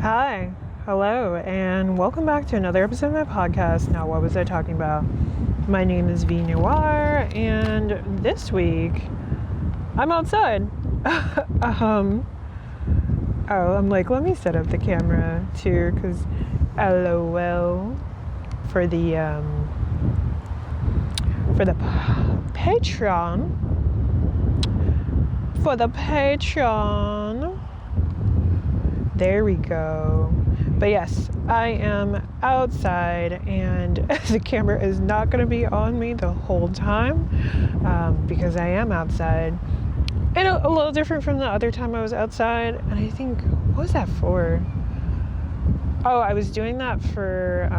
Hi, hello, and welcome back to another episode of my podcast. Now, what was I talking about? My name is V Noir, and this week I'm outside. I'm like, let me set up the camera too, because LOL for the Patreon. For the Patreon. There we go. But yes, I am outside, and the camera is not going to be on me the whole time because I am outside. And a little different from the other time I was outside. And I think, what was that for? Oh, I was doing that for,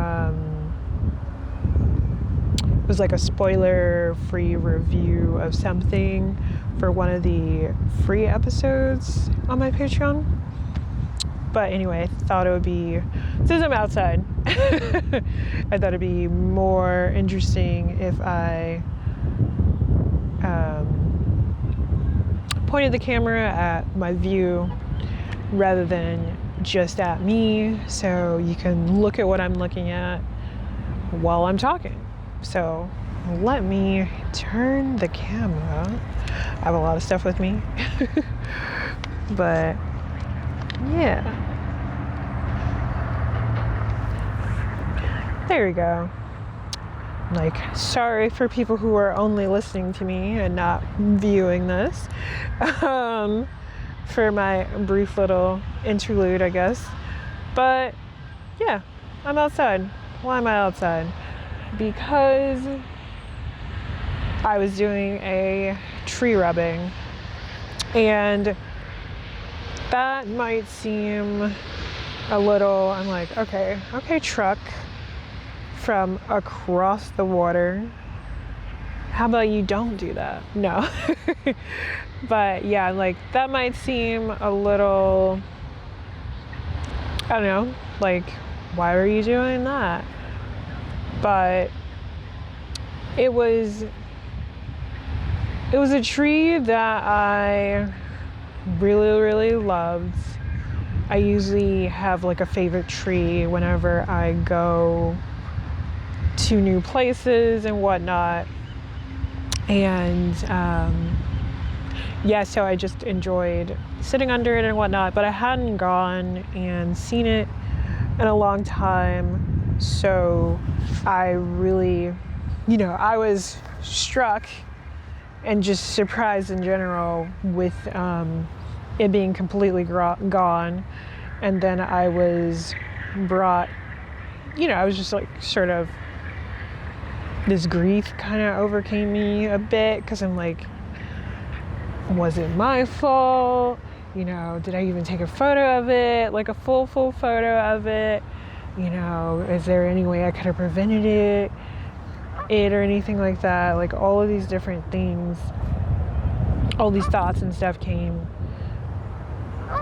it was like a spoiler-free review of something for one of the free episodes on my Patreon. But anyway, I thought it would be, since I'm outside, I thought it'd be more interesting if I pointed the camera at my view rather than just at me, so you can look at what I'm looking at while I'm talking. So let me turn the camera. I have a lot of stuff with me. But yeah. There we go. Like, sorry for people who are only listening to me and not viewing this. For my brief little interlude, I guess. But yeah, I'm outside. Why am I outside? Because I was doing a tree rubbing, and that might seem a little, I'm like, okay, truck from across the water. How about you don't do that? No. But yeah, like, that might seem a little, I don't know, like, why are you doing that? But it was a tree that I really loved. I usually have like a favorite tree whenever I go to new places and whatnot. And so I just enjoyed sitting under it and whatnot, but I hadn't gone and seen it in a long time. So I really, I was struck and just surprised in general with it being completely gone. And then I was brought, I was just like, sort of, this grief kind of overcame me a bit, because I'm like, was it my fault? Did I even take a photo of it, like a full photo of it? Is there any way I could have prevented it or anything like that? Like, all of these different things, all these thoughts and stuff came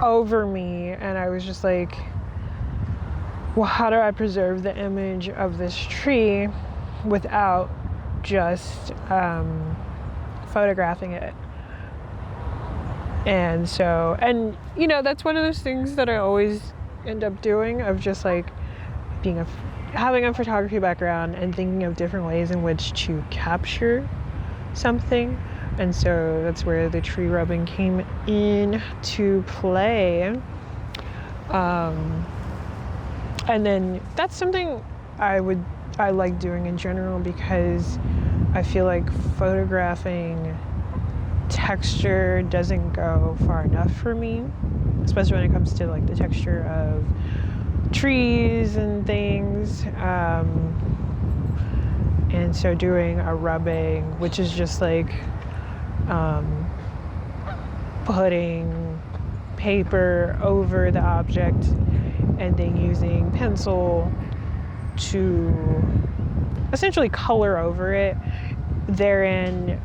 over me, and I was just like, well, how do I preserve the image of this tree without just photographing it? And so, that's one of those things that I always end up doing, of just like having a photography background and thinking of different ways in which to capture something. And so that's where the tree rubbing came in to play. And then that's something I like doing in general, because I feel like photographing texture doesn't go far enough for me, especially when it comes to like the texture of trees and things. And so doing a rubbing, which is just like putting paper over the object and then using pencil to essentially color over it, therein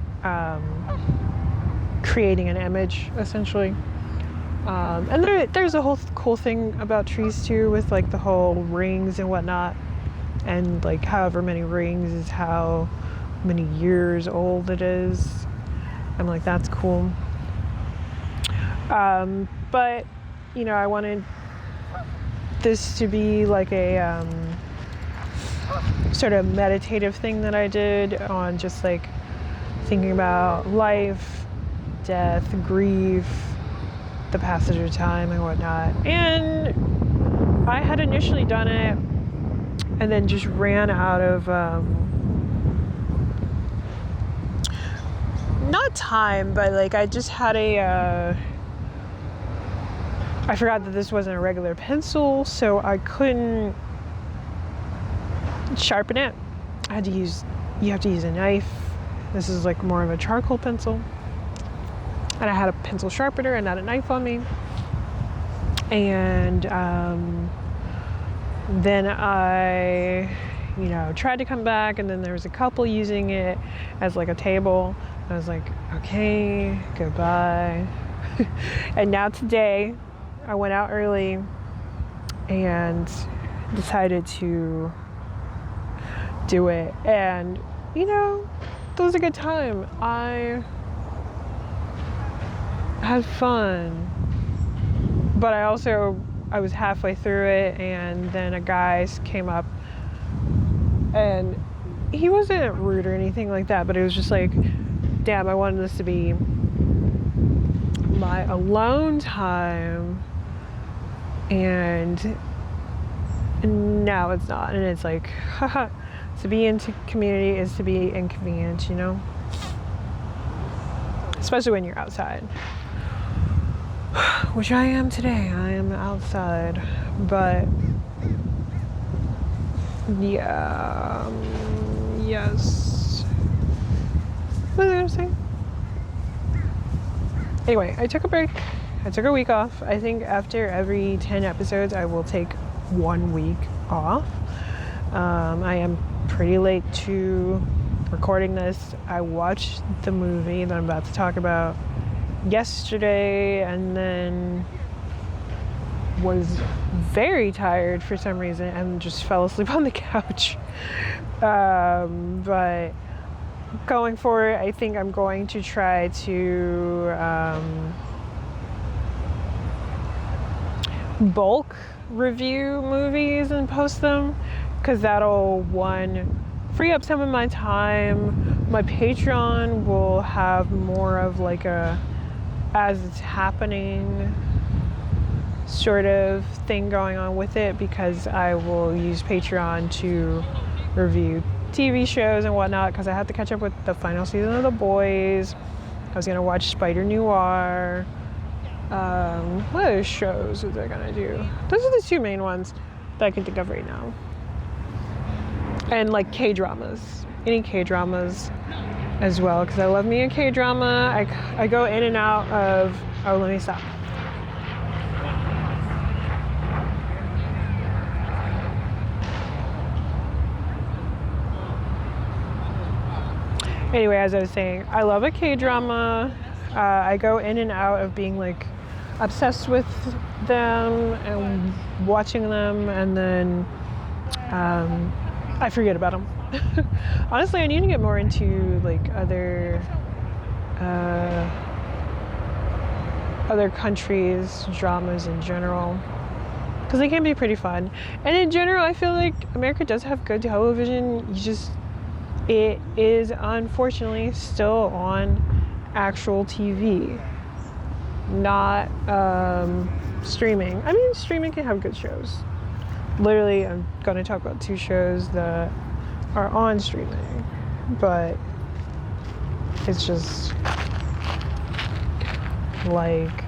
creating an image, essentially. And there's a whole cool thing about trees too, with like the whole rings and whatnot, and like however many rings is how many years old it is. I'm like, that's cool. But I wanted this to be like a sort of meditative thing that I did on just like thinking about life, death, grief, the passage of time and whatnot. And I had initially done it and then just ran out of not time, but like I just had I forgot that this wasn't a regular pencil, so I couldn't sharpen it. You have to use a knife. This is like more of a charcoal pencil. And I had a pencil sharpener and not a knife on me. And then I, tried to come back, and then there was a couple using it as like a table. I was like, okay, goodbye. And now today, I went out early and decided to do it. And, it was a good time. I had fun. But I was halfway through it, and then a guy came up, and he wasn't rude or anything like that, but it was just like, damn, I wanted this to be my alone time, and now it's not. And it's like, haha, to be into community is to be inconvenient, especially when you're outside. Which I am today. I am outside, but yeah, yes. What was I gonna say? Anyway, I took a break. I took a week off. I think after every 10 episodes, I will take 1 week off. I am pretty late to recording this. I watched the movie that I'm about to talk about yesterday, and then was very tired for some reason and just fell asleep on the couch. But going forward, I think I'm going to try to bulk review movies and post them, because that'll, one, free up some of my time. My Patreon will have more of like a as it's happening sort of thing going on with it, because I will use Patreon to review TV shows and whatnot, because I have to catch up with the final season of The Boys. I was gonna watch Spider Noir. What other shows was I gonna do? Those are the two main ones that I can think of right now. And like K-dramas, any K-dramas as well, because I love me a K-drama. I go in and out of, oh, let me stop. Anyway, as I was saying, I love a K-drama. I go in and out of being like obsessed with them and watching them, and then I forget about them. Honestly, I need to get more into like other countries' dramas in general, because they can be pretty fun. And in general, I feel like America does have good television. It is unfortunately still on actual TV, not streaming. I mean, streaming can have good shows. Literally, I'm going to talk about 2 shows that are on streaming, but it's just like,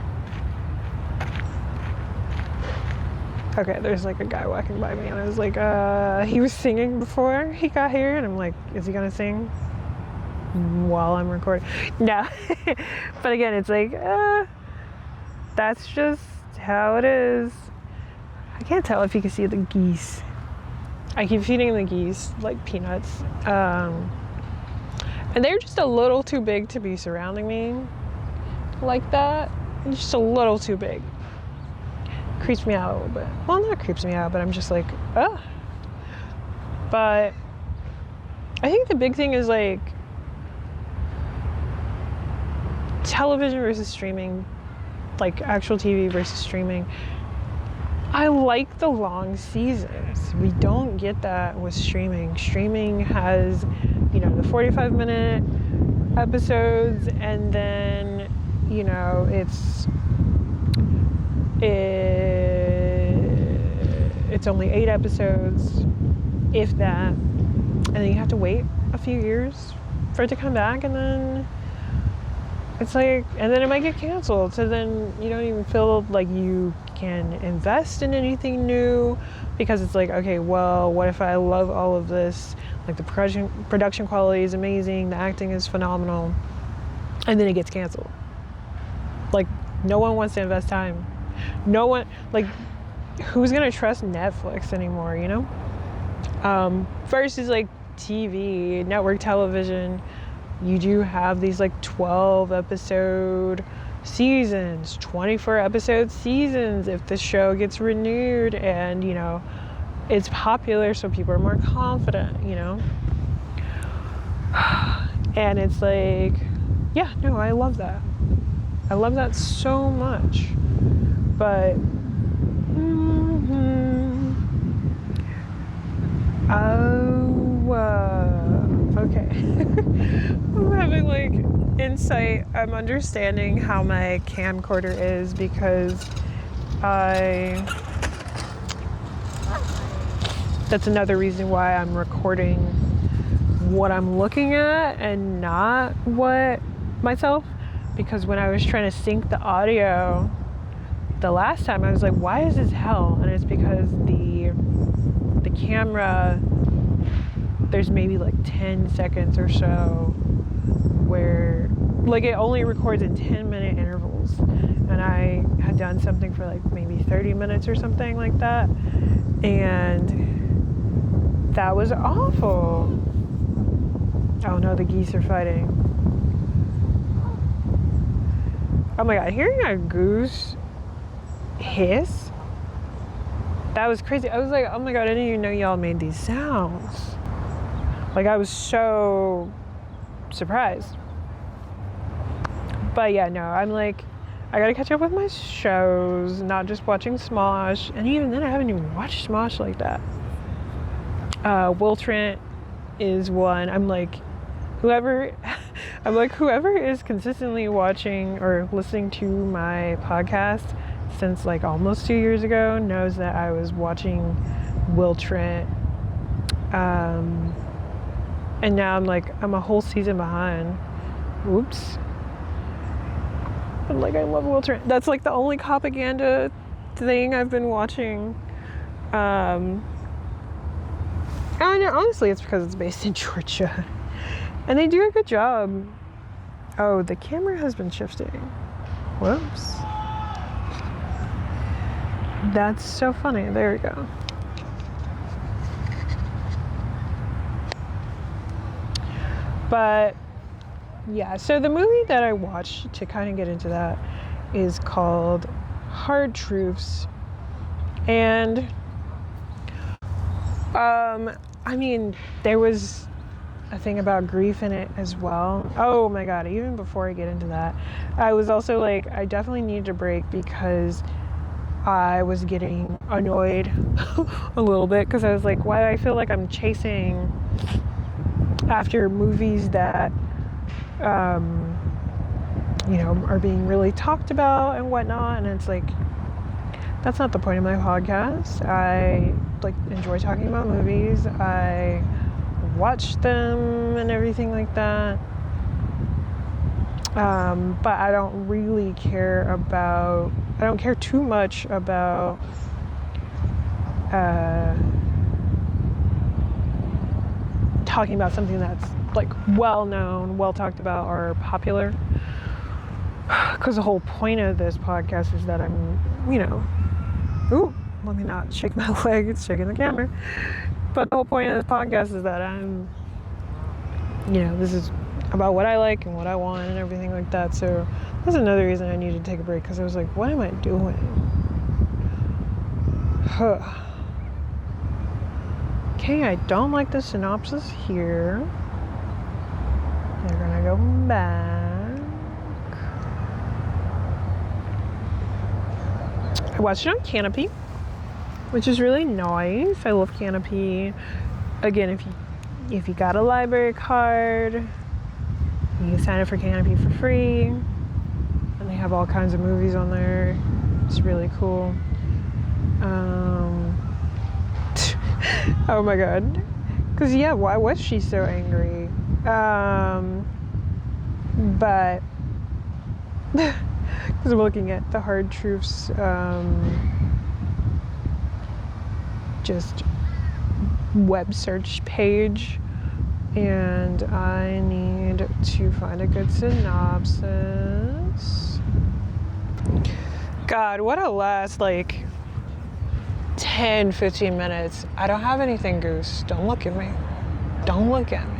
okay, there's like a guy walking by me, and I was like, he was singing before he got here, and I'm like, is he gonna sing while I'm recording? No. But again, it's like, that's just how it is. I can't tell if you can see the geese. I keep feeding the geese like peanuts, and they're just a little too big to be surrounding me like that. Just a little too big. Creeps me out a little bit. Well, not creeps me out, but I'm just like, ugh. But I think the big thing is like television versus streaming, like actual TV versus streaming. I like the long seasons. We don't get that with streaming. Streaming has, you know, the 45-minute episodes, and then, you know, it's only 8 episodes, if that, and then you have to wait a few years for it to come back, and then it's like, and then it might get canceled, so then you don't even feel like you can invest in anything new, because it's like, okay, well, what if I love all of this, like the production quality is amazing, the acting is phenomenal, and then it gets canceled. Like, no one wants to invest time. No one, like, who's gonna trust Netflix anymore, you know? Versus like TV, network television, you do have these like 12 episode seasons, 24 episode seasons if the show gets renewed, and, you know, it's popular, so people are more confident, you know? And it's like, yeah, no, I love that. I love that so much. But okay. I'm having like insight. I'm understanding how my camcorder is, because that's another reason why I'm recording what I'm looking at and not what myself, because when I was trying to sync the audio the last time, I was like, why is this hell? And it's because the camera, there's maybe like 10 seconds or so where like it only records in 10-minute intervals, and I had done something for like maybe 30 minutes or something like that, and that was awful. Oh no, the geese are fighting. Oh my god, hearing a goose hiss, that was crazy. I was like, oh my god, I didn't even know y'all made these sounds. Like, I was so surprised. But yeah, no, I'm like, I gotta catch up with my shows, not just watching Smosh, and even then I haven't even watched Smosh like that. Will Trent is one. I'm like, whoever is consistently watching or listening to my podcast since like almost 2 years ago knows that I was watching Will Trent, and now I'm a whole season behind. Oops. I'm like, I love Will Trent. That's like the only propaganda thing I've been watching. And honestly, it's because it's based in Georgia, and they do a good job. Oh, the camera has been shifting. Whoops. That's so funny. There we go. But yeah, so the movie that I watched to kind of get into that is called Hard Truths. And I mean, there was a thing about grief in it as well. Oh my god, even before I get into that, I was also like, I definitely needed a break, because I was getting annoyed a little bit, because I was like, why do I feel like I'm chasing after movies that you know, are being really talked about and whatnot? And it's like, that's not the point of my podcast. I like enjoy talking about movies. I watch them and everything like that. But I don't really care about, I don't care too much about talking about something that's like well known, well talked about, or popular. Because the whole point of this podcast is that I'm, you know, ooh, let me not shake my leg, it's shaking the camera. But the whole point of this podcast is that I'm, you know, this is about what I like and what I want and everything like that. So that's another reason I needed to take a break, because I was like, what am I doing? Okay, I don't like the synopsis here. They're gonna go back. I watched it on Canopy. which is really nice. I love Canopy. Again, if you got a library card, you can sign up for Canopy for free, and they have all kinds of movies on there. It's really cool. Oh my god. Because yeah, why was she so angry? But because I'm looking at the Hard Truths just web search page, and I need to find a good synopsis. God, what a last like 10-15 minutes. I don't have anything, Goose. Don't look at me. Don't look at me.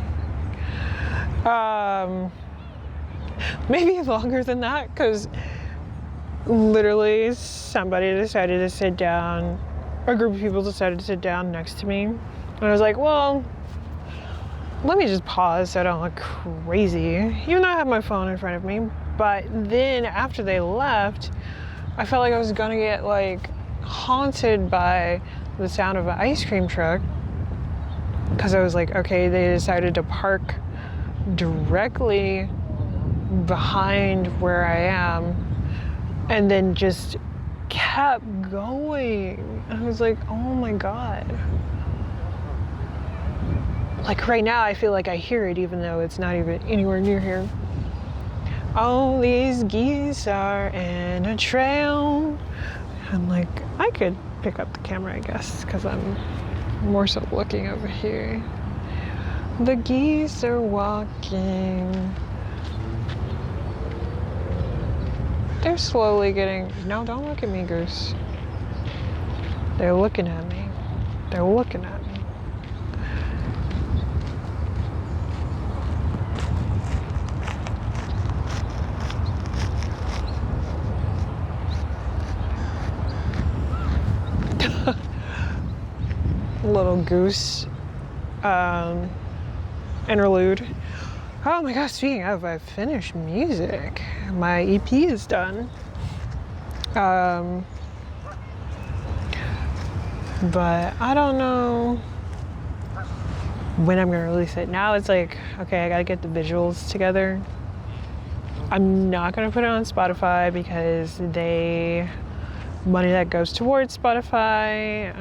Maybe longer than that, because literally somebody decided to sit down, a group of people decided to sit down next to me, and I was like, well, let me just pause so I don't look crazy, even though I have my phone in front of me. But then after they left, I felt like I was gonna get like haunted by the sound of an ice cream truck, because I was like, okay, they decided to park directly behind where I am and then just kept going. I was like, oh my god. Like right now I feel like I hear it even though it's not even anywhere near here. All these geese are in a trail. I'm like, I could pick up the camera, I guess, because I'm more so looking over here. The geese are walking. They're slowly getting... No, don't look at me, Goose. They're looking at me. They're looking at me. Little goose interlude. Oh my gosh, speaking of, I finished music. My EP is done. But I don't know when I'm gonna release it. Now it's like, okay, I gotta get the visuals together. I'm not gonna put it on Spotify because money that goes towards Spotify,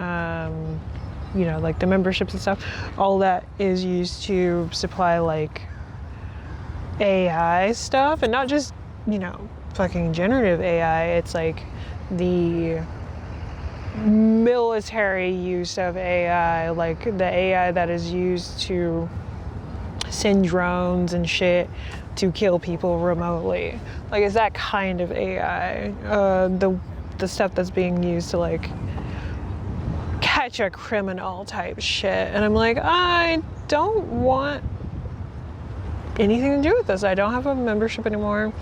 you know, like the memberships and stuff, all that is used to supply like AI stuff, and not just, you know, fucking generative AI. It's like the military use of AI, like the AI that is used to send drones and shit to kill people remotely. Like, it's that kind of AI. The stuff that's being used to like catch a criminal type shit. And I'm like, I don't want anything to do with this. I don't have a membership anymore.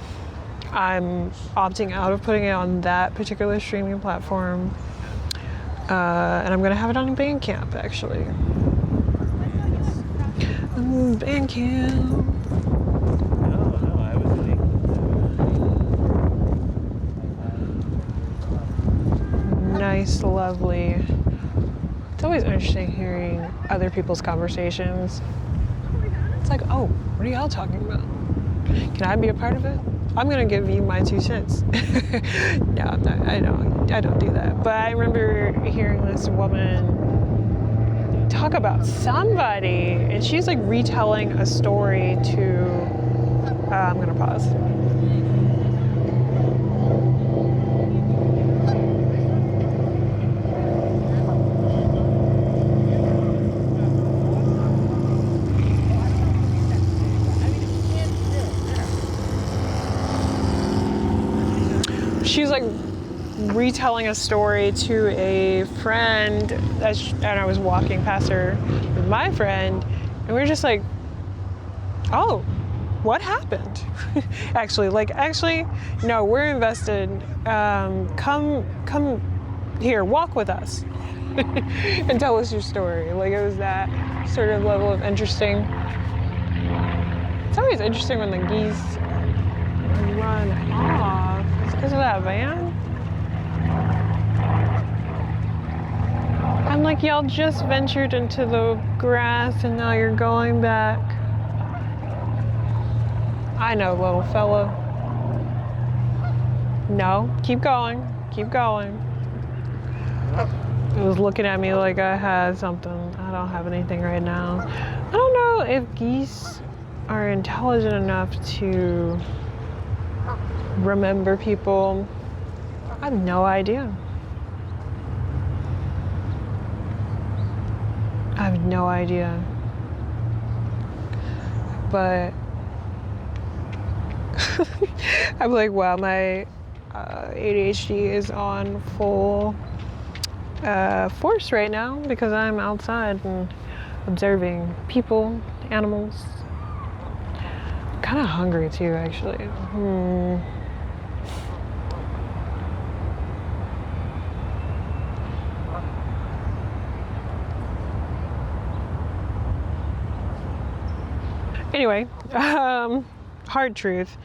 I'm opting out of putting it on that particular streaming platform. And I'm gonna have it on Bandcamp, actually. Bandcamp. Nice, lovely. It's always interesting hearing other people's conversations. It's like, oh, what are y'all talking about? Can I be a part of it? I'm gonna give you my 2 cents. No, I'm not, I don't do that. But I remember hearing this woman talk about somebody, and she's like retelling a story to, I'm gonna pause. She was like retelling a story to a friend, and I was walking past her with my friend, and we were just like, oh, what happened? actually, no, we're invested. Come here, walk with us and tell us your story. Like, it was that sort of level of interesting. It's always interesting when the geese run off. Is it because of that van? like y'all just ventured into the grass and now you're going back. I know, little fella. No, keep going, keep going. It was looking at me like I had something. I don't have anything right now. I don't know if geese are intelligent enough to remember people. I have no idea. I have no idea. But I'm like, wow, my ADHD is on full force right now because I'm outside and observing people, animals. I'm kind of hungry too, actually. Anyway, hard truth.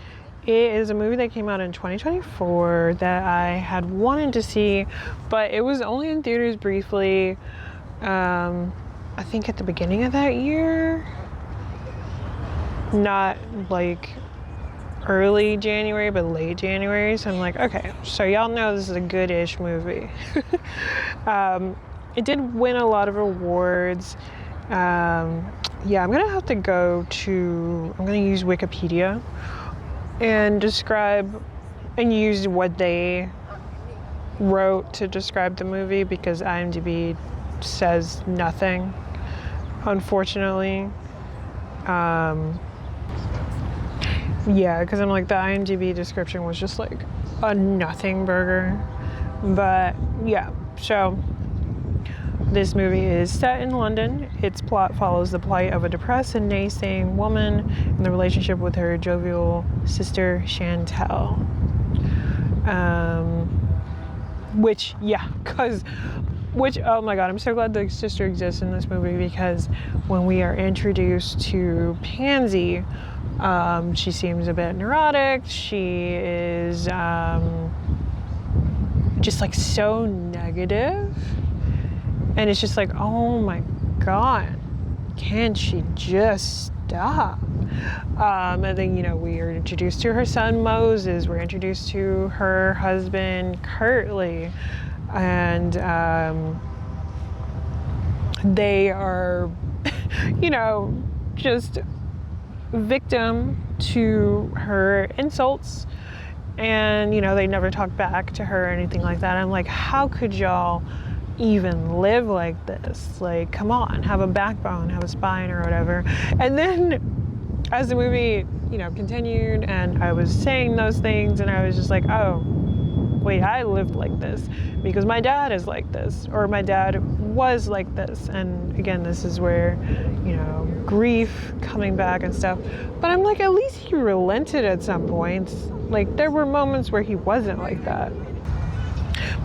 It is a movie that came out in 2024 that I had wanted to see, but it was only in theaters briefly. I think at the beginning of that year, not like early January, but late January. So I'm like, okay, so y'all know this is a good-ish movie. It did win a lot of awards. Yeah, I'm gonna have to I'm gonna use Wikipedia and describe and use what they wrote to describe the movie because IMDb says nothing, unfortunately. Yeah, because I'm like, the IMDb description was just like a nothing burger. But yeah, so this movie is set in London. Its plot follows the plight of a depressed and naysaying woman and the relationship with her jovial sister Chantel. Oh my god, I'm so glad the sister exists in this movie because when we are introduced to Pansy, she seems a bit neurotic. She is just like so negative. And it's just like, oh my god, can't she just stop? And then, we are introduced to her son Moses. We're introduced to her husband Curtly. And they are, just victim to her insults. And, they never talk back to her or anything like that. I'm like, how could y'all even live like this? Like, come on, have a backbone, have a spine or whatever. And then as the movie, continued and I was saying those things and I was just like, oh, wait, I lived like this because my dad is like this, or my dad was like this. And again, this is where, grief coming back and stuff. But I'm like, at least he relented at some points. Like, there were moments where he wasn't like that.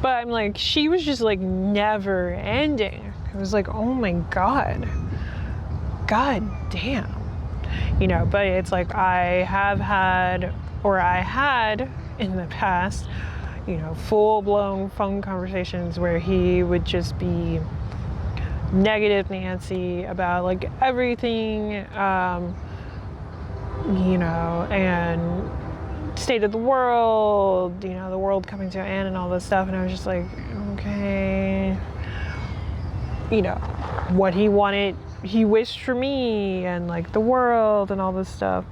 But I'm like, she was just like never ending. It was like, oh my god. God damn. But it's like I had in the past, full-blown phone conversations where he would just be negative Nancy about like everything, and state of the world, the world coming to an end and all this stuff. And I was just like, okay, what he wanted, he wished for me and like the world and all this stuff.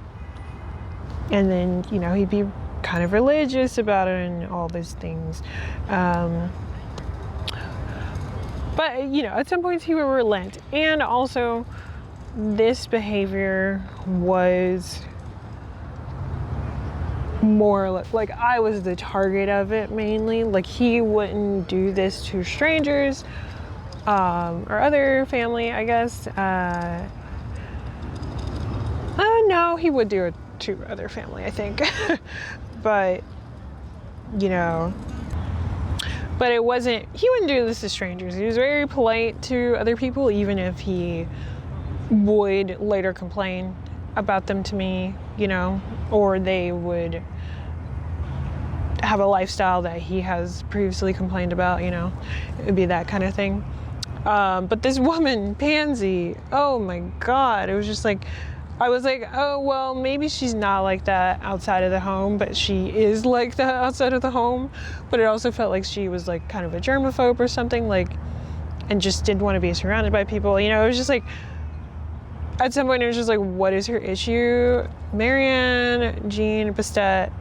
And then, he'd be kind of religious about it and all these things. But, at some points he would relent. And also this behavior was more like I was the target of it mainly. Like, he wouldn't do this to strangers or other family, I guess. No, he would do it to other family, I think. But but it wasn't, he wouldn't do this to strangers. He was very polite to other people, even if he would later complain about them to me, or they would have a lifestyle that he has previously complained about, it would be that kind of thing. But this woman, Pansy, oh my God, it was just like, I was like, oh, well, maybe she's not like that outside of the home, but she is like that outside of the home. But it also felt like she was like kind of a germaphobe or something, like, and just didn't want to be surrounded by people. You know, it was just like, at some point it was just like, what is her issue? Marianne Jean-Baptiste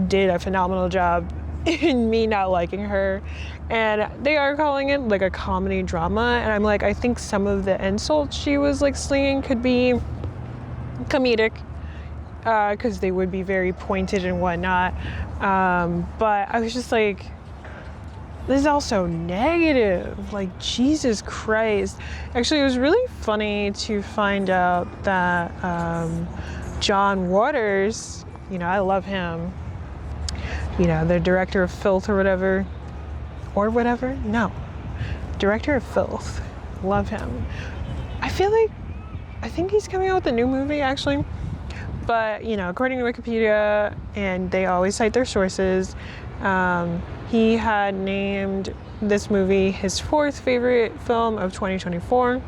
did a phenomenal job in me not liking her. And they are calling it like a comedy drama. And I'm like, I think some of the insults she was like slinging could be comedic, because they would be very pointed and whatnot, but I was just like, this is also negative, like, Jesus Christ. Actually, it was really funny to find out that John Waters, you know, I love him, you know, the director of Filth or whatever, director of Filth, love him. I think he's coming out with a new movie, actually. But, you know, according to Wikipedia, and they always cite their sources, he had named this movie his 4th favorite film of 2024,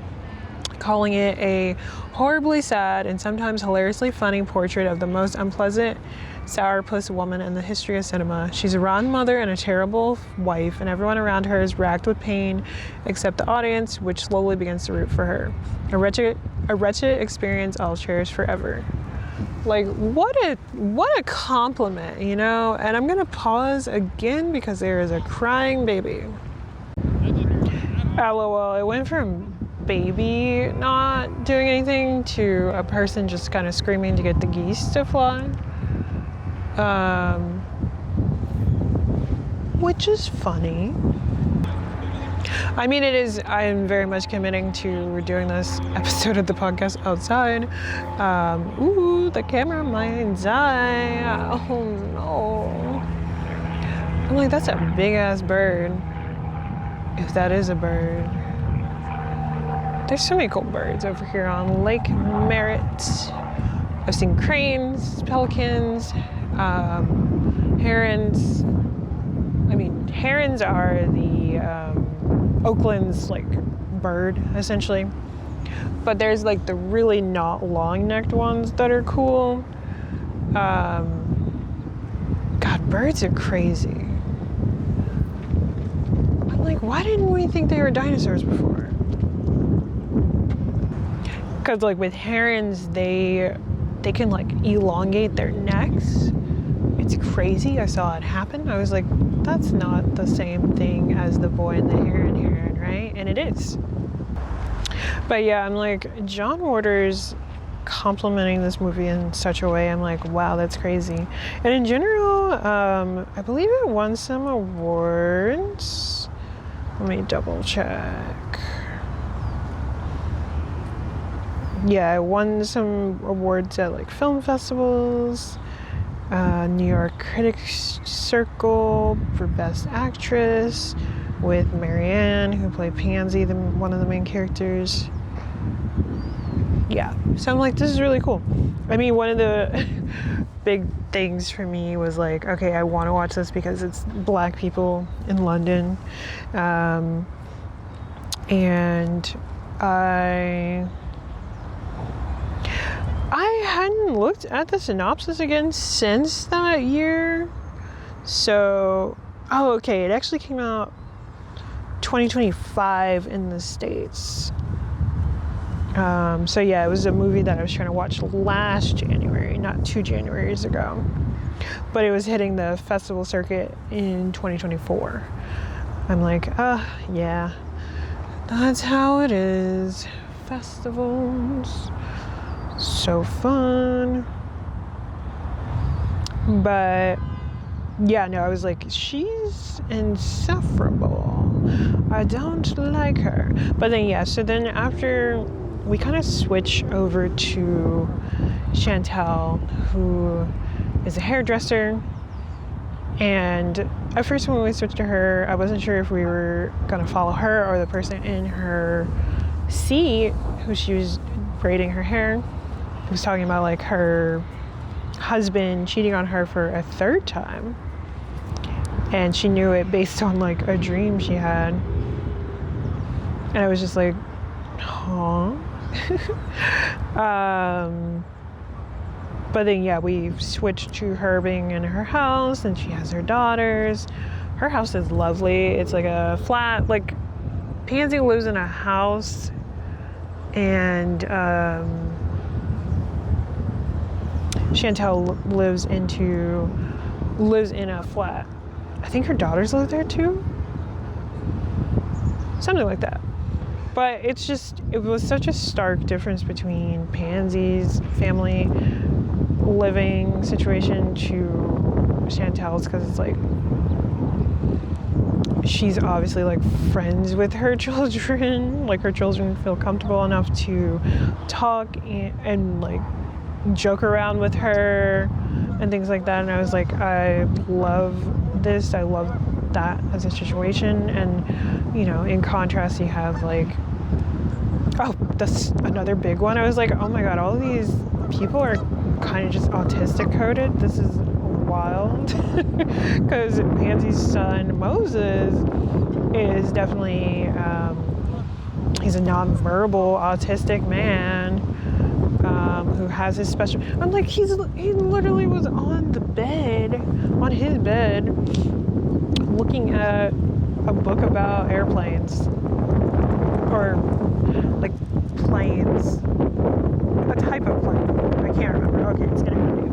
calling it a horribly sad and sometimes hilariously funny portrait of the most unpleasant sourpuss woman in the history of cinema. She's a rotten mother and a terrible wife, and everyone around her is racked with pain except the audience, which slowly begins to root for her. A wretched experience I'll cherish forever. Like, what a compliment, you know? And I'm gonna pause again because there is a crying baby. LOL, it went from baby not doing anything to a person just kind of screaming to get the geese to fly. Which is funny. I mean, I am very much committing to doing this episode of the podcast outside. Ooh, the camera might die. Oh no. I'm like, that's a big ass bird. If that is a bird. There's so many cool birds over here on Lake Merritt. I've seen cranes, pelicans, herons. I mean, herons are the Oakland's like bird, essentially. But there's like the really not long-necked ones that are cool. God, birds are crazy. I'm like, why didn't we think they were dinosaurs before? Because like with herons, they can like elongate their necks. It's crazy. I saw it happen. I was like, that's not the same thing as the boy and the heron, right? And it is. But yeah, I'm like, John Waters complimenting this movie in such a way, I'm like, wow, that's crazy. And in general, I believe it won some awards. Let me double check. Yeah, I won some awards at like film festivals, New York Critics Circle for Best Actress with Marianne, who played Pansy, one of the main characters. Yeah, so I'm like, this is really cool. I mean, one of the big things for me was like, okay, I want to watch this because it's Black people in London, and I hadn't looked at the synopsis again since that year. So, oh, okay, it actually came out 2025 in the States. So yeah, it was a movie that I was trying to watch last January, not 2 Januaries ago. But it was hitting the festival circuit in 2024. I'm like, yeah, that's how it is. Festivals. So fun. But yeah, no, I was like, she's insufferable. I don't like her. But then yeah, so then after we kind of switch over to Chantel, who is a hairdresser. And at first when we switched to her, I wasn't sure if we were gonna follow her or the person in her seat who she was braiding her hair. Was talking about like her husband cheating on her for a 3rd time, and she knew it based on like a dream she had. And I was just like, huh? But then, yeah, we switched to her being in her house, and she has her daughters. Her house is lovely. It's like a flat, like, Pansy lives in a house, and Chantel lives in a flat. I think her daughters live there too. Something like that. But it was such a stark difference between Pansy's family living situation to Chantel's, because it's like, she's obviously like friends with her children. Like, her children feel comfortable enough to talk and like joke around with her and things like that. And I was like, I love this. I love that as a situation. And, you know, in contrast, you have like, oh, that's another big one. I was like, oh my God, all these people are kind of just autistic coded. This is wild. Because Pansy's son, Moses, is definitely, he's a nonverbal autistic man who has his special, I'm like, he literally was on his bed, looking at a book about airplanes, or like planes, a type of plane. I can't remember. Okay, it's gonna be.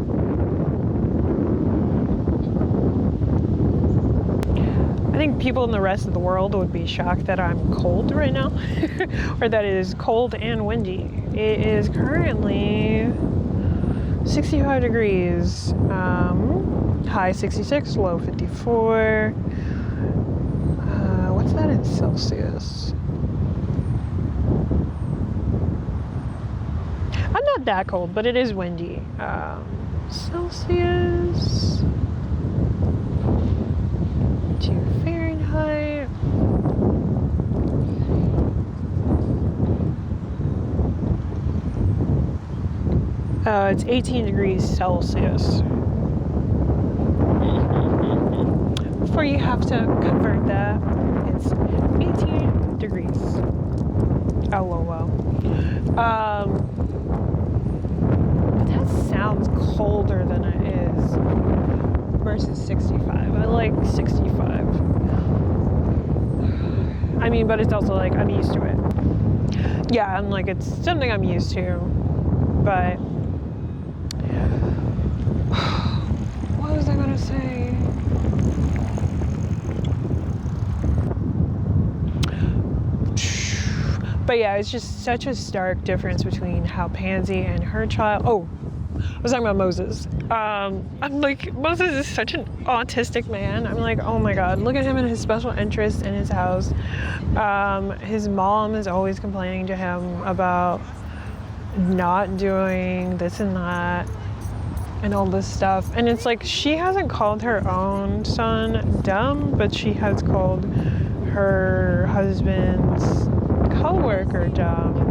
I think people in the rest of the world would be shocked that I'm cold right now, or that it is cold and windy. It is currently 65 degrees, high 66, low 54. What's that in Celsius? I'm not that cold, but it is windy. Celsius to Fahrenheit. It's 18 degrees Celsius. Before you have to convert that, it's 18 degrees. LOL. But that sounds colder than it is versus 65. I like 65. I mean, but it's also like, I'm used to it. Yeah, I'm like, it's something I'm used to. But what was I gonna say? But yeah, it's just such a stark difference between how Pansy and her child. Oh, I was talking about Moses. I'm like, Moses is such an autistic man. I'm like, oh my God, look at him and his special interests in his house. His mom is always complaining to him about not doing this and that and all this stuff. And it's like, she hasn't called her own son dumb, but she has called her husband's co-worker dumb.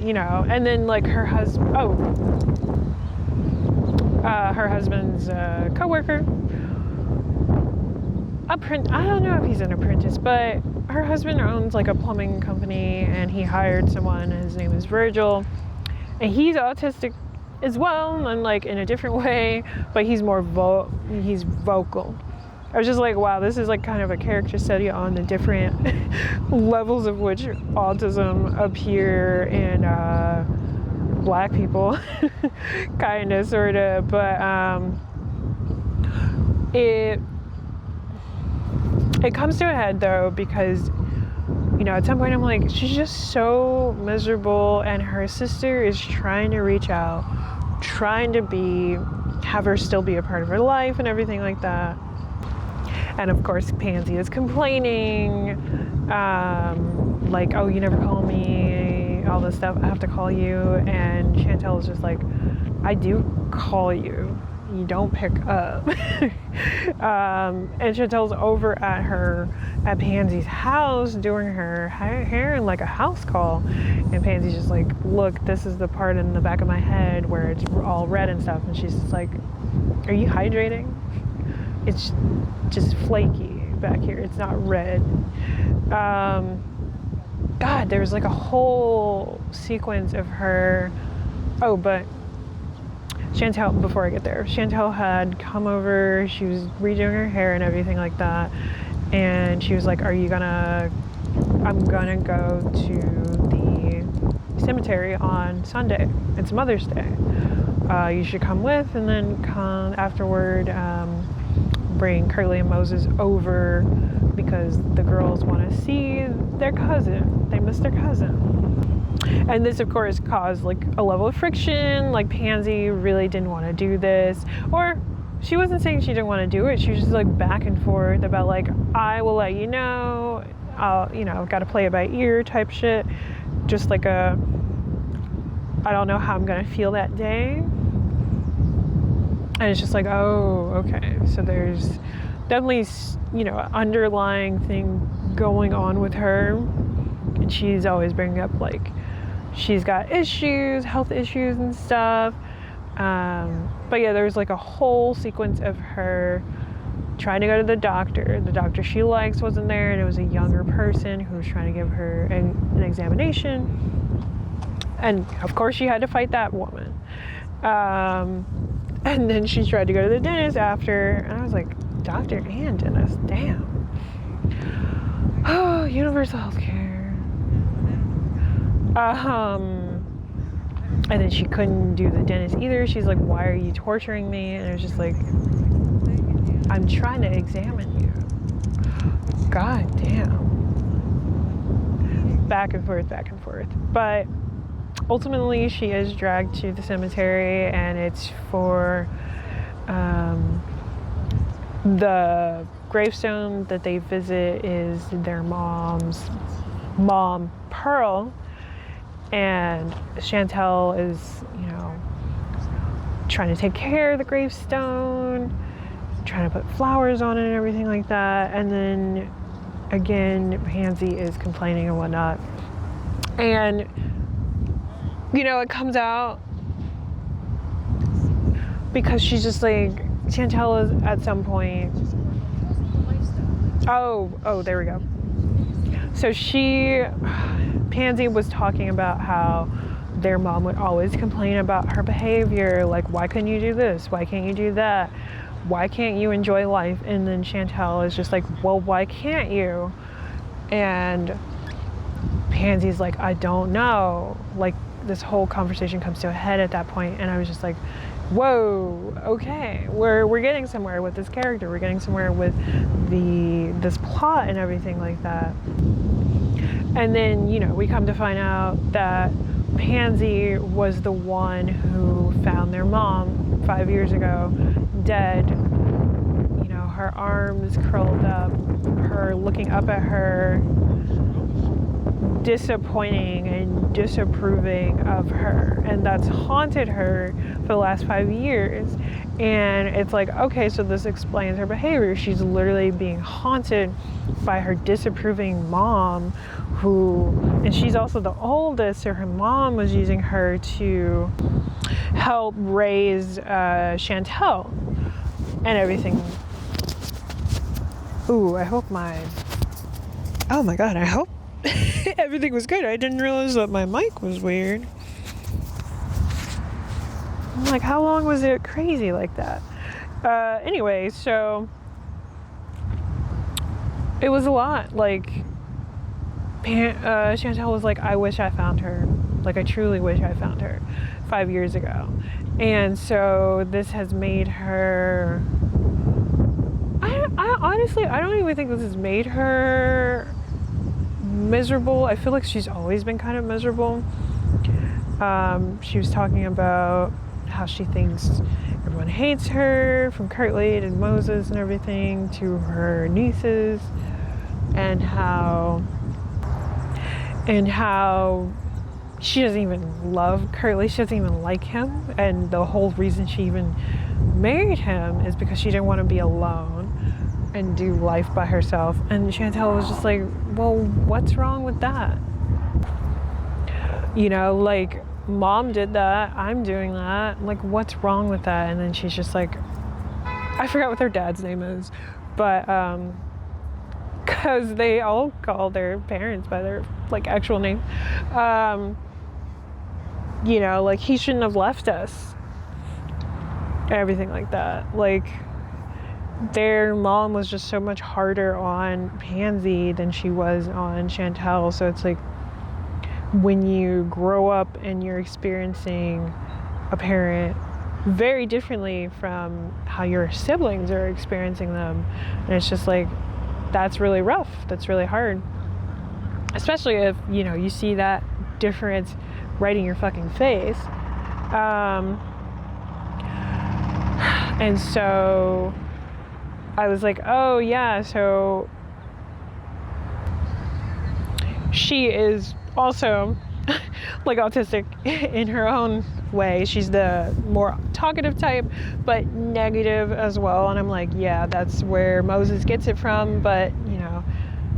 You know, and then like her husband, her husband's co-worker, I don't know if he's an apprentice, but her husband owns like a plumbing company, and he hired someone, and his name is Virgil, and he's autistic as well, and like in a different way, but he's more he's vocal. I was just like, wow, this is like kind of a character study on the different levels of which autism appear in Black people, kind of, sort of. But it comes to a head though, because, you know, at some point I'm like, she's just so miserable, and her sister is trying to reach out, trying to have her still be a part of her life and everything like that. And of course, Pansy is complaining, like, oh, you never call me, all this stuff, I have to call you. And Chantel is just like, I do call you, you don't pick up. And Chantel's over at Pansy's house doing her hair in like a house call. And Pansy's just like, look, this is the part in the back of my head where it's all red and stuff. And she's just like, are you hydrating? It's just flaky. back here. It's not red. God, there was like a whole sequence of her. Oh, but Chantel, before I get there, Chantel had come over. She was redoing her hair and everything like that. And she was like, I'm gonna go to the cemetery on Sunday. It's Mother's Day. You should come with, and then come afterward, bring Curly and Moses over because the girls want to see their cousin. They miss their cousin. And this, of course, caused like a level of friction. Like Pansy really didn't want to do this, or she wasn't saying she didn't want to do it. She was just like back and forth about like, I will let you know. I've got to play it by ear type shit. Just like I don't know how I'm gonna feel that day. And it's just like, oh, okay. So there's definitely, underlying thing going on with her. And she's always bringing up like, she's got issues, health issues and stuff. But yeah, there was like a whole sequence of her trying to go to the doctor. The doctor she likes wasn't there, and it was a younger person who was trying to give her an examination. And of course she had to fight that woman. And then she tried to go to the dentist after, and I was like, doctor and dentist, damn. Oh, universal healthcare. And then she couldn't do the dentist either. She's like, why are you torturing me? And it was just like, I'm trying to examine you. God damn. Back and forth. But ultimately, she is dragged to the cemetery, and it's for the gravestone that they visit is their mom's mom, Pearl, and Chantel is, trying to take care of the gravestone, trying to put flowers on it and everything like that. And then again, Pansy is complaining and whatnot. And it comes out because she's just like, Chantel is at some point. Oh, there we go. So Pansy was talking about how their mom would always complain about her behavior. Like, why couldn't you do this? Why can't you do that? Why can't you enjoy life? And then Chantel is just like, well, why can't you? And Pansy's like, I don't know. Like, this whole conversation comes to a head at that point, and I was just like, whoa, okay, we're getting somewhere with this character. We're getting somewhere with this plot and everything like that. And then, we come to find out that Pansy was the one who found their mom 5 years ago, dead. Her arms curled up, her looking up at her, disappointing and disapproving of her, and that's haunted her for the last 5 years. And it's like, okay, so this explains her behavior. She's literally being haunted by her disapproving mom, and she's also the oldest, so her mom was using her to help raise Chantel and everything. Ooh, I hope oh my god, I hope everything was good. I didn't realize that my mic was weird. I'm like, how long was it crazy like that? Anyway, so it was a lot. Like, Chantel was like, I wish I found her. Like, I truly wish I found her 5 years ago. And so this has made her... I honestly, I don't even think this has made her miserable. I feel like she's always been kind of miserable. She was talking about how she thinks everyone hates her, from Kurtley and Moses and everything to her nieces, and how she doesn't even love Kurtley. She doesn't even like him, and the whole reason she even married him is because she didn't want to be alone and do life by herself. And Chantel was just like, well, what's wrong with that? Like, mom did that, I'm doing that, like, what's wrong with that? And then she's just like, I forgot what their dad's name is, but because they all call their parents by their like actual name. You know, like he shouldn't have left us. Everything like that. Like their mom was just so much harder on Pansy than she was on Chantel. So it's like when you grow up and you're experiencing a parent very differently from how your siblings are experiencing them, and it's just like, that's really rough. That's really hard. Especially if, you know, you see that difference right in your fucking face. And so I was like, oh yeah, so she is also like autistic in her own way. She's the more talkative type, but negative as well. And I'm like, yeah, that's where Moses gets it from. But, you know,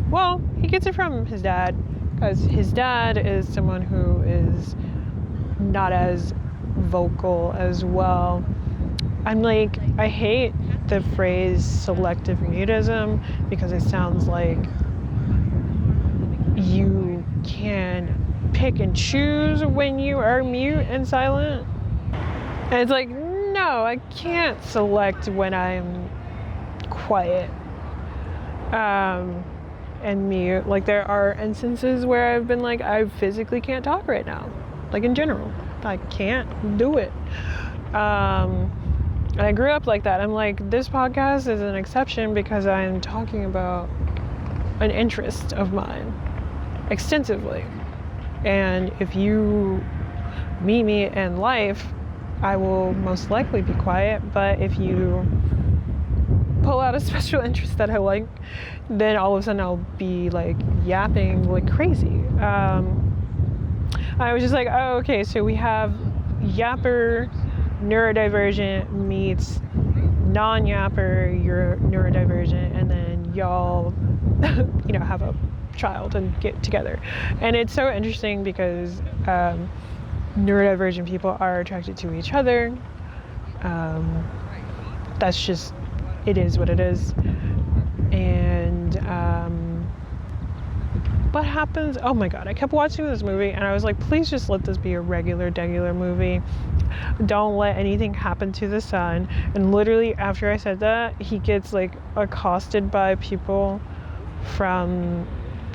well, he gets it from his dad, because his dad is someone who is not as vocal as well. I'm like, I hate the phrase selective mutism, because it sounds like you can pick and choose when you are mute and silent. And it's like, no, I can't select when I'm quiet and mute. Like there are instances where I've been like, I physically can't talk right now. Like in general, I can't do it. And I grew up like that. I'm like, this podcast is an exception because I'm talking about an interest of mine extensively. And if you meet me in life, I will most likely be quiet. But if you pull out a special interest that I like, then all of a sudden I'll be like yapping like crazy. I was just like, oh, okay, so we have yapper neurodivergent meets non-yapper, you're neurodivergent, and then y'all, you know, have a child and get together. And it's so interesting because neurodivergent people are attracted to each other. That's just, it is what it is. And what happens? Oh my God, I kept watching this movie and I was like, please just let this be a regular movie. Don't let anything happen to the son. And literally after I said that, he gets like accosted by people from,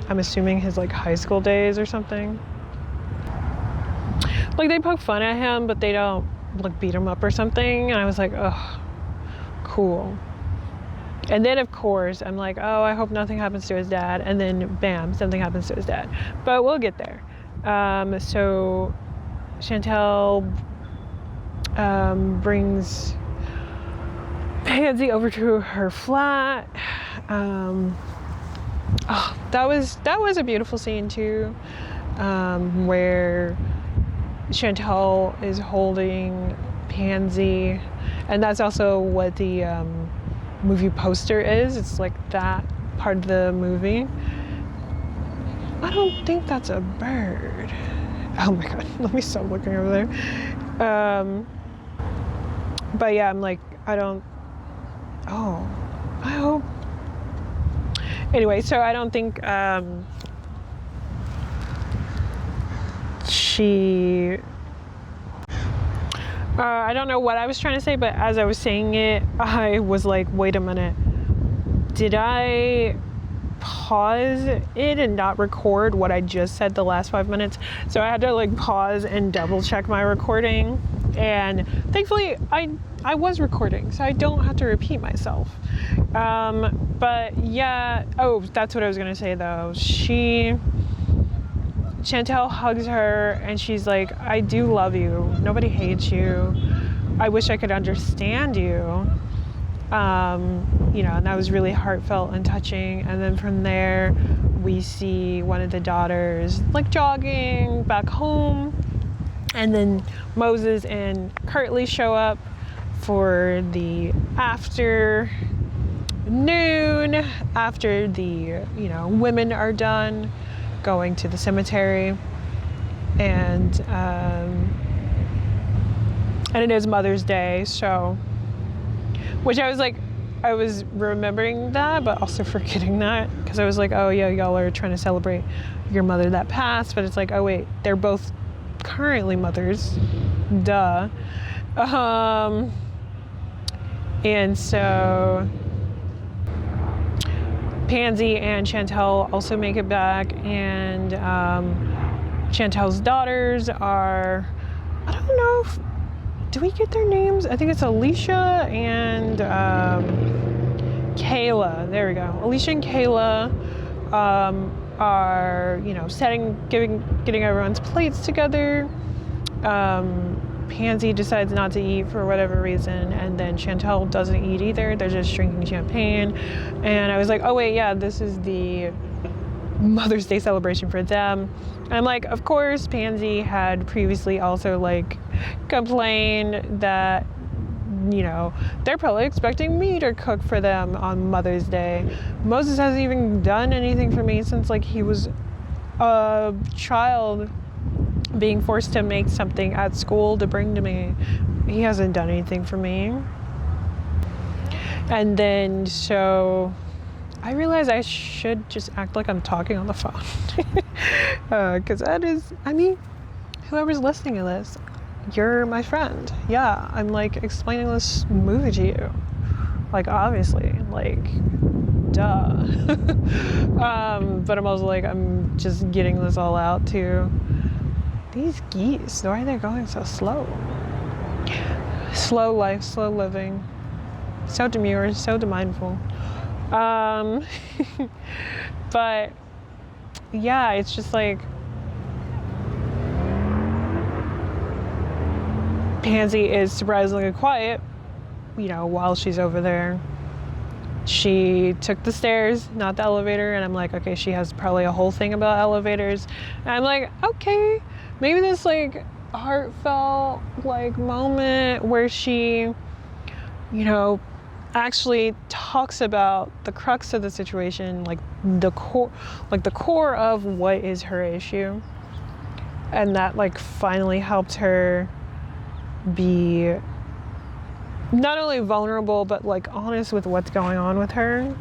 I'm assuming his like high school days or something. Like they poke fun at him, but they don't like beat him up or something. And I was like, oh, cool. And then of course I'm like, oh, I hope nothing happens to his dad. And then bam, something happens to his dad. But we'll get there. So Chantel brings Pansy over to her flat. Oh, that was a beautiful scene too, where Chantel is holding Pansy, and that's also what the movie poster is. It's like that part of the movie. I don't think that's a bird. Oh my God, let me stop looking over there. But yeah, I'm like, I don't, oh, I hope. Anyway, so I don't think she, I don't know what I was trying to say, but as I was saying it, I was like, wait a minute, did I pause it and not record what I just said the last 5 minutes? So I had to like pause and double check my recording, and thankfully I was recording, so I don't have to repeat myself. But yeah, oh, that's what I was gonna say though. Chantel hugs her and she's like, I do love you. Nobody hates you. I wish I could understand you. You know, and that was really heartfelt and touching. And then from there, we see one of the daughters like jogging back home. And then Moses and Kirtley show up for the afternoon, after the, you know, women are done going to the cemetery. And it is Mother's Day, so, which I was like, I was remembering that, but also forgetting that, because I was like, oh yeah, y'all are trying to celebrate your mother that passed, but it's like, oh wait, they're both currently mothers, duh. And so Pansy and Chantel also make it back, and Chantel's daughters are, I don't know if, do we get their names? I think it's Alicia and Kayla. There we go. Alicia and Kayla are, you know, getting everyone's plates together. Pansy decides not to eat for whatever reason, and then Chantel doesn't eat either. They're just drinking champagne. And I was like, oh wait, yeah, this is the Mother's Day celebration for them. And I'm like, of course, Pansy had previously also like complained that, you know, they're probably expecting me to cook for them on Mother's Day. Moses hasn't even done anything for me since like he was a child, being forced to make something at school to bring to me. He hasn't done anything for me. And then so I realized I should just act like I'm talking on the phone. Because that is, I mean, whoever's listening to this, you're my friend. Yeah, I'm like explaining this movie to you. Like, obviously, like, duh. But I'm also like, I'm just getting this all out too. These geese, why are they going so slow? Slow life, slow living. So demure, so mindful. But yeah, it's just like Pansy is surprisingly quiet, you know, while she's over there. She took the stairs, not the elevator, and I'm like, okay, she has probably a whole thing about elevators. And I'm like, okay, maybe this like heartfelt like moment where she, you know, actually talks about the crux of the situation, like the core of what is her issue, and that like finally helped her be not only vulnerable but like honest with what's going on with her.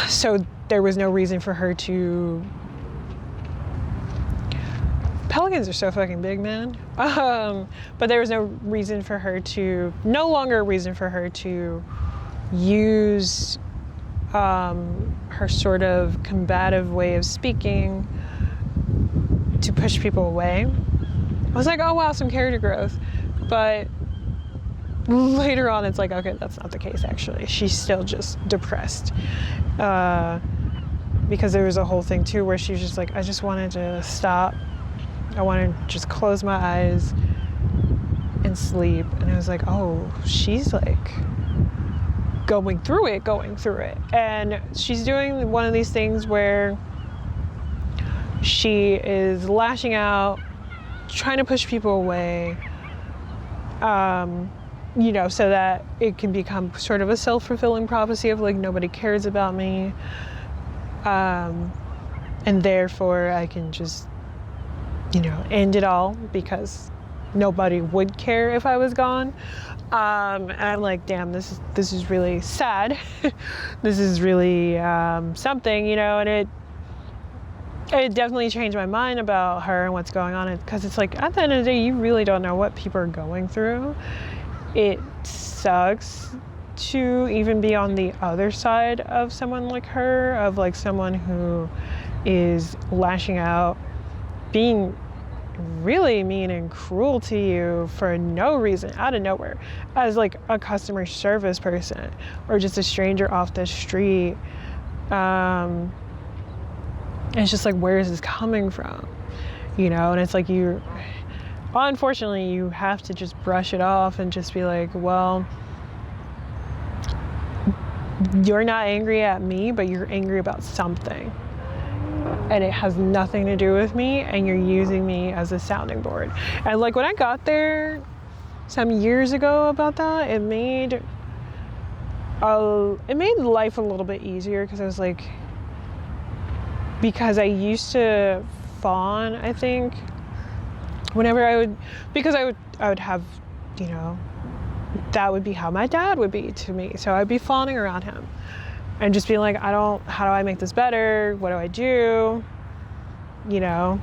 So there was no reason for her to, pelicans are so fucking big, man. But there was no longer a reason for her to use her sort of combative way of speaking to push people away. I was like, oh wow, some character growth. But later on it's like, okay, that's not the case actually. She's still just depressed. Because there was a whole thing too where she was just like, I just wanted to stop. I want to just close my eyes and sleep. And I was like, oh, she's like going through it. And she's doing one of these things where she is lashing out, trying to push people away, you know, so that it can become sort of a self-fulfilling prophecy of like, nobody cares about me. And therefore I can just, you know, end it all because nobody would care if I was gone. And I'm like, damn, this is really sad. This is really something, you know, and it definitely changed my mind about her and what's going on, because it's like, at the end of the day, you really don't know what people are going through. It sucks to even be on the other side of someone like her, of like someone who is lashing out, being really mean and cruel to you for no reason, out of nowhere, as like a customer service person or just a stranger off the street. It's just like, where is this coming from? You know, and it's like unfortunately, you have to just brush it off and just be like, well, you're not angry at me, but you're angry about something. And it has nothing to do with me, and you're using me as a sounding board. And like when I got there some years ago about that, it made life a little bit easier, because I was like, because I used to fawn, I think, whenever I would have, you know, that would be how my dad would be to me. So I'd be fawning around him and just being like, how do I make this better? What do I do? You know?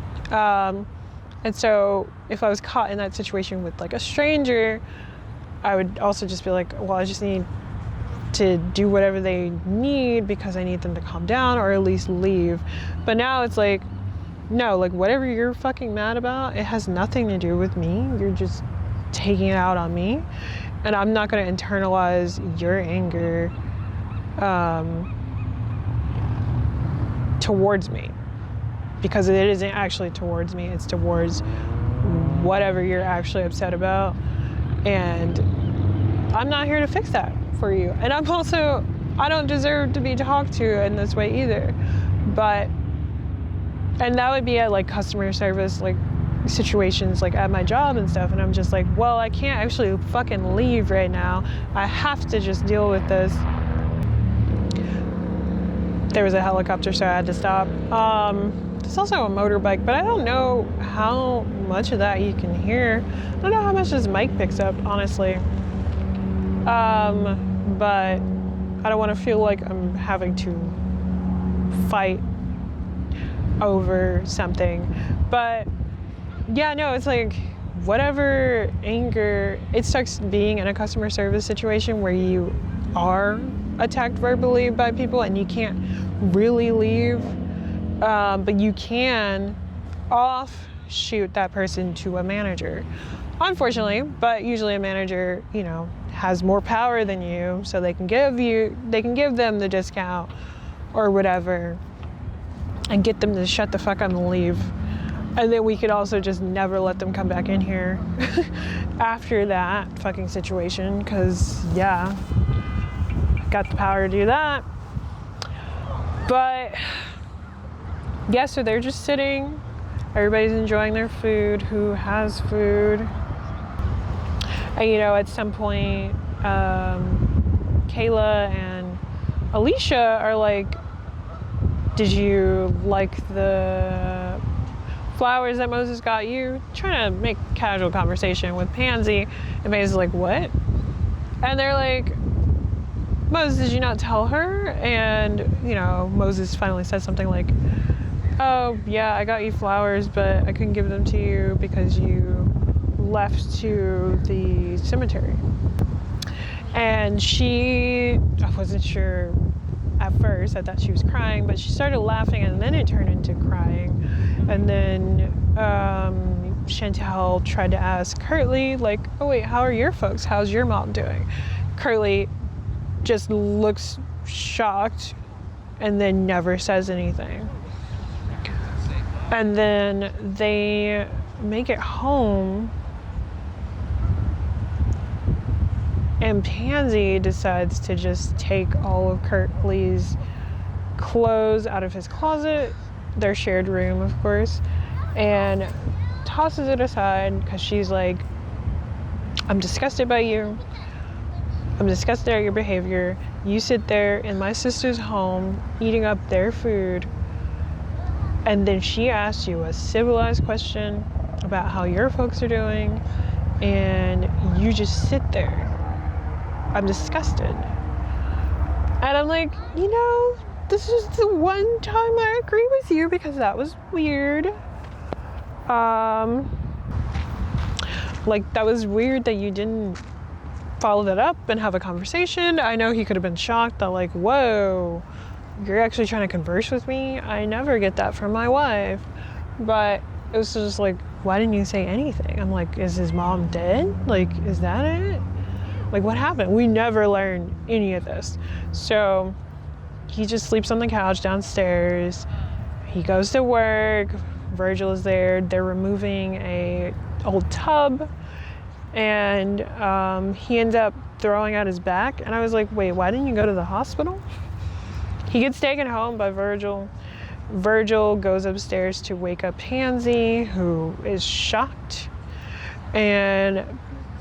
And so if I was caught in that situation with like a stranger, I would also just be like, well, I just need to do whatever they need because I need them to calm down or at least leave. But now it's like, no, like whatever you're fucking mad about, it has nothing to do with me. You're just taking it out on me. And I'm not going to internalize your anger towards me. Because it isn't actually towards me, it's towards whatever you're actually upset about. And I'm not here to fix that for you. And I don't deserve to be talked to in this way either. And that would be at like customer service, like situations like at my job and stuff. And I'm just like, well, I can't actually fucking leave right now. I have to just deal with this. There was a helicopter, so I had to stop. There's also a motorbike, but I don't know how much of that you can hear. I don't know how much this mic picks up, honestly. But I don't want to feel like I'm having to fight over something. But yeah, no, it's like whatever anger, it starts being in a customer service situation where you are attacked verbally by people and you can't really leave. But you can offshoot that person to a manager, unfortunately. But usually a manager, you know, has more power than you, so they can give them the discount or whatever, and get them to shut the fuck up and leave. And then we could also just never let them come back in here after that fucking situation, because yeah, got the power to do that. But yeah, so they're just sitting. Everybody's enjoying their food. Who has food? And you know, at some point, Kayla and Alicia are like, did you like the flowers that Moses got you? Trying to make casual conversation with Pansy. And May's like, what? And they're like, Moses, did you not tell her? And, you know, Moses finally said something like, oh, yeah, I got you flowers, but I couldn't give them to you because you left to the cemetery. And I wasn't sure at first. I thought she was crying, but she started laughing, and then it turned into crying. And then Chantel tried to ask Curtly, like, oh, wait, how are your folks? How's your mom doing? Curtly just looks shocked and then never says anything. And then they make it home, and Pansy decides to just take all of Curtly's clothes out of his closet, their shared room, of course, and tosses it aside because she's like, I'm disgusted by you. I'm disgusted at your behavior. You sit there in my sister's home eating up their food, and then she asks you a civilized question about how your folks are doing, and you just sit there. I'm disgusted. And I'm like, you know, this is the one time I agree with you because that was weird. Like, that was weird that you didn't follow that up and have a conversation. I know he could have been shocked that, like, whoa, you're actually trying to converse with me? I never get that from my wife. But it was just like, why didn't you say anything? I'm like, is his mom dead? Like, is that it? Like, what happened? We never learned any of this. So he just sleeps on the couch downstairs. He goes to work. Virgil is there. They're removing a old tub, and he ends up throwing out his back. And I was like, wait, why didn't you go to the hospital? He gets taken home by Virgil. Virgil goes upstairs to wake up Pansy, who is shocked, and,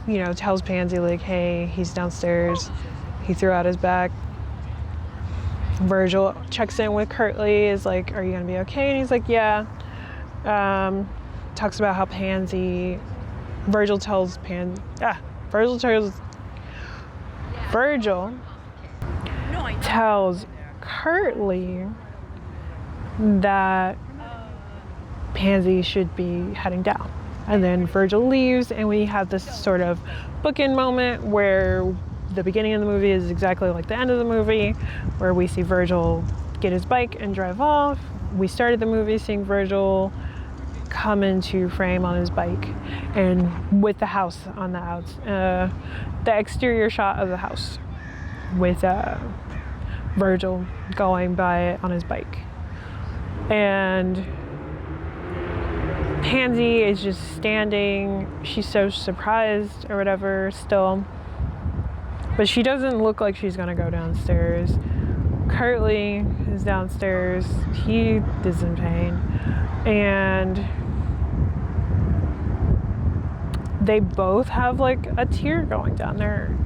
you know, tells Pansy, like, hey, he's downstairs. He threw out his back. Virgil checks in with Curtly, is like, are you gonna be okay? And he's like, yeah. Talks about how Virgil tells Virgil tells Curtly that Pansy should be heading down. And then Virgil leaves, and we have this sort of bookend moment where the beginning of the movie is exactly like the end of the movie, where we see Virgil get his bike and drive off. We started the movie seeing Virgil come into frame on his bike, and with the house on the exterior shot of the house with Virgil going by it on his bike. And Pansy is just standing. She's so surprised or whatever still, but she doesn't look like she's gonna go downstairs. Curtly is downstairs. He is in pain, and they both have like a tear going down their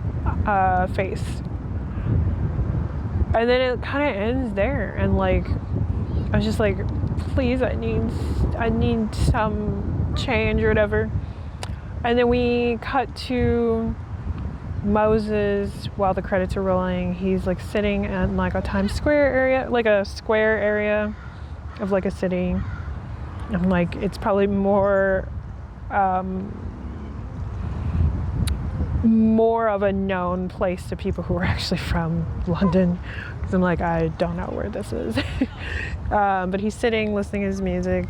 face, and then it kind of ends there. And like, I was just like, please, I need some change or whatever. And then we cut to Moses while the credits are rolling. He's like sitting in like a Times Square area, like a square area of like a city. I'm like, it's probably more of a known place to people who are actually from London, because I'm like, I don't know where this is. But he's sitting listening to his music,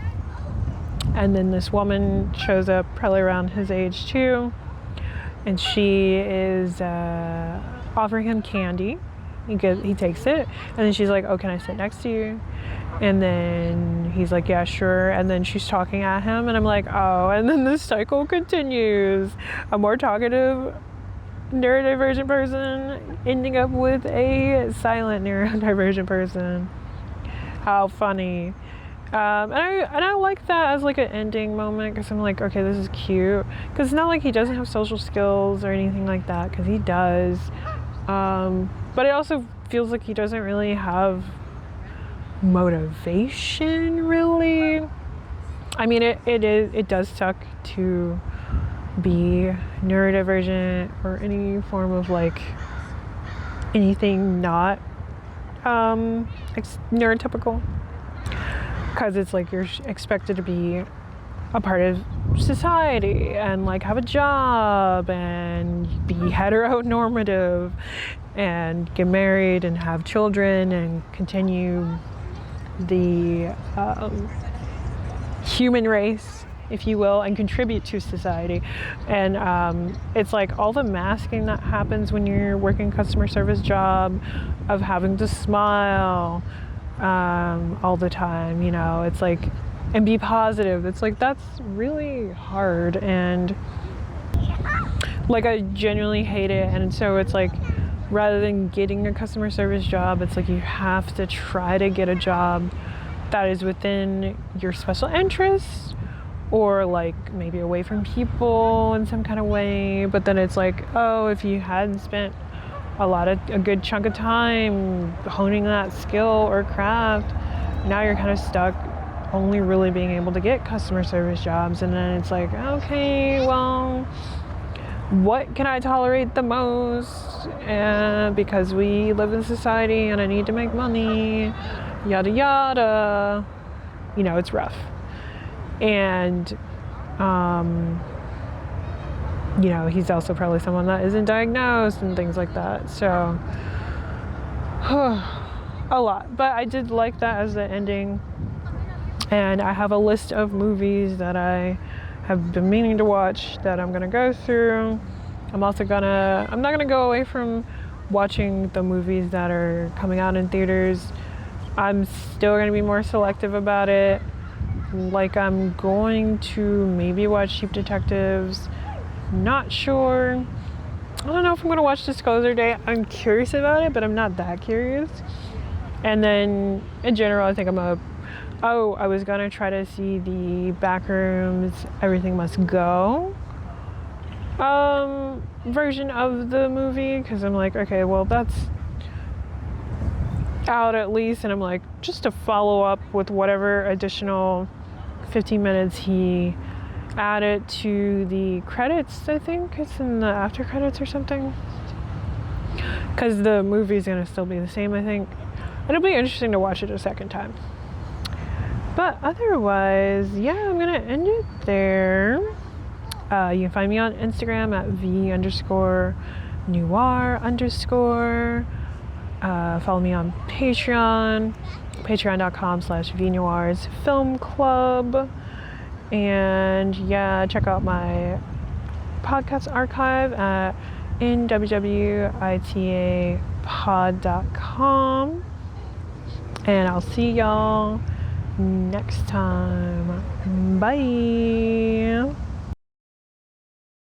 and then this woman shows up, probably around his age too, and she is offering him candy. He takes it, and then she's like, oh, can I sit next to you? And then he's like, yeah, sure. And then she's talking at him, and I'm like, oh. And then the cycle continues. A more talkative neurodivergent person ending up with a silent neurodivergent person. How funny. And I like that as like an ending moment, because I'm like, okay, this is cute. Because it's not like he doesn't have social skills or anything like that, because he does. But it also feels like he doesn't really have motivation, really. I mean, it does suck to be neurodivergent or any form of like anything not neurotypical, because it's like you're expected to be a part of society and like have a job and be heteronormative and get married and have children and continue the human race, if you will, and contribute to society. And it's like all the masking that happens when you're working customer service job, of having to smile all the time, you know, it's like, and be positive. It's like, that's really hard, and like I genuinely hate it. And so it's like, rather than getting a customer service job, it's like you have to try to get a job that is within your special interests, or like maybe away from people in some kind of way. But then it's like, oh, if you hadn't spent a good chunk of time honing that skill or craft, now you're kind of stuck only really being able to get customer service jobs. And then it's like, okay, well, what can I tolerate the most? Because we live in society and I need to make money, yada yada. You know, it's rough. And you know, he's also probably someone that isn't diagnosed and things like that. So a lot. But I did like that as the ending. And I have a list of movies that I have been meaning to watch that I'm gonna go through. I'm not gonna go away from watching the movies that are coming out in theaters. I'm still gonna be more selective about it. Like, I'm going to maybe watch Cheap Detectives. Not sure. I don't know if I'm gonna watch Disclosure Day. I'm curious about it, but I'm not that curious. And then in general, I think I was gonna try to see the Backrooms Everything Must Go version of the movie, because I'm like, okay, well, that's out at least, and I'm like, just to follow up with whatever additional 15 minutes he added to the credits. I think it's in the after credits or something. because the movie's gonna still be the same, I think. It'll be interesting to watch it a second time. But otherwise, yeah, I'm gonna end it there. You can find me on Instagram at v_noir_. Follow me on Patreon, patreon.com/vnoirs film club. And yeah, check out my podcast archive at NWWITA and I'll see y'all next time. Bye.